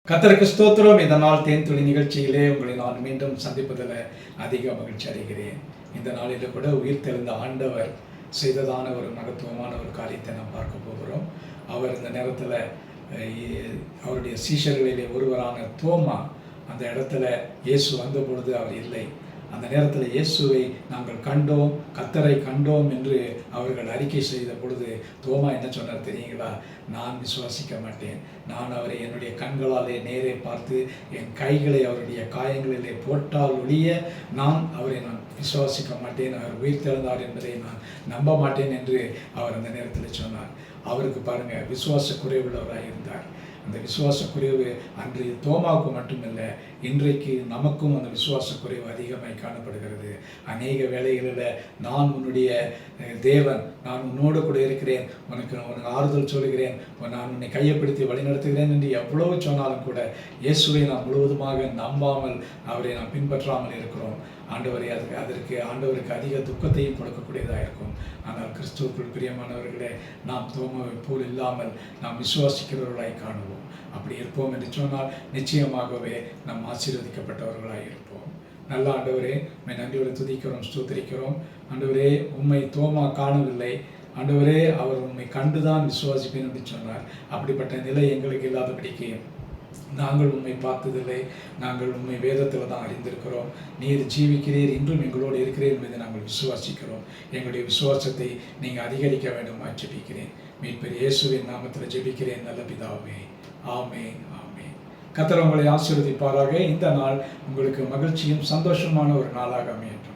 கர்த்தருக்கு ஸ்தோத்திரம். இந்த நாள் தேன்துளி நிகழ்ச்சியிலே உங்களை நான் மீண்டும் சந்திப்பதில் அதிக மகிழ்ச்சி அடைகிறேன். இந்த நாளில் கூட உயிர் தெழுந்த ஆண்டவர் செய்ததான ஒரு மகத்துவமான ஒரு காரியத்தை நாம் பார்க்க போகிறோம். அவர் இந்த நேரத்தில் அவருடைய சீஷர்களிலே ஒருவரான தோமா அந்த இடத்துல இயேசு வந்த பொழுது அவர் இல்லை. அந்த நேரத்தில் இயேசுவை நாங்கள் கண்டோம், கர்த்தரை கண்டோம் என்று அவர்கள் அறிக்கை செய்த பொழுது தோமா என்ன சொன்னார் தெரியுங்களா? நான் விசுவாசிக்க மாட்டேன். நான் அவரை என்னுடைய கண்களாலே நேரே பார்த்து என் கைகளை அவருடைய காயங்களிலே போட்டால் ஒழிய நான் விசுவாசிக்க மாட்டேன். அவர் உயிர் தெழுந்தார் என்பதை நான் நம்ப மாட்டேன் என்று அவர் அந்த நேரத்தில் சொன்னார். அவருக்கு பாருங்க, விசுவாச குறைவுள்ளவராக இருந்தார். அந்த விசுவாச குறைவு அன்று தோமாவுக்கு மட்டுமில்லை, இன்றைக்கு நமக்கும் அந்த விசுவாச குறைவு அதிகமாக காணப்படுகிறது. அநேக வேளைகளில் நான் உன்னுடைய தேவன், நான் உன்னோடு கூட இருக்கிறேன், உனக்கு ஆறுதல் சொல்கிறேன், நான் உன்னை கையப்படுத்தி வழிநடத்துகிறேன் என்று எவ்வளவு சொன்னாலும் கூட இயேசுவை நாம் முழுவதுமாக நம்பாமல் அவரை நாம் பின்பற்றாமல் இருக்கிறோம். ஆண்டவருக்கு அதிக துக்கத்தையும் கொடுக்கக்கூடியதாக இருக்கும். ஆனால் கிறிஸ்துவுக்குள் பிரியமானவர்களே, நாம் தோமாவை போல் இல்லாமல் நாம் விசுவாசிக்கிறவர்களாய் காணுவோம். அப்படி இருப்போம் என்று சொன்னால் நிச்சயமாகவே நாம் ஆசீர்வதிக்கப்பட்டவர்களாய் இருப்போம். நல்ல ஆண்டவரே, உம்மை நன்றியோடு துதிக்கிறோம், ஸ்தோத்திரிக்கிறோம். ஆண்டவரே, உம்மை தோமா காணவில்லை. ஆண்டவரே, அவர் உம்மை கண்டுதான் விசுவாசிப்பேன் என்று சொன்னார். அப்படிப்பட்ட நிலை எங்களுக்கு இல்லாதபடிக்கு நாங்கள் உண்மை பார்த்ததில்லை. நாங்கள் உண்மை வேதத்தில் தான் அறிந்திருக்கிறோம். நீர் ஜீவிக்கிறீர், இன்றும் எங்களோடு இருக்கிறீர் என்பதை நாங்கள் விசுவாசிக்கிறோம். எங்களுடைய விசுவாசத்தை நீங்கள் அதிகரிக்க வேண்டுமா ஜெபிக்கிறேன். மீட்பர் இயேசுவின் நாமத்தில் ஜெபிக்கிறேன் நல்ல பிதாவே. ஆமென், ஆமென். கர்த்தர் உங்களை ஆசீர்வதிப்பாராக. இந்த நாள் உங்களுக்கு மகிழ்ச்சியும் சந்தோஷமான ஒரு நாளாக அமையட்டும்.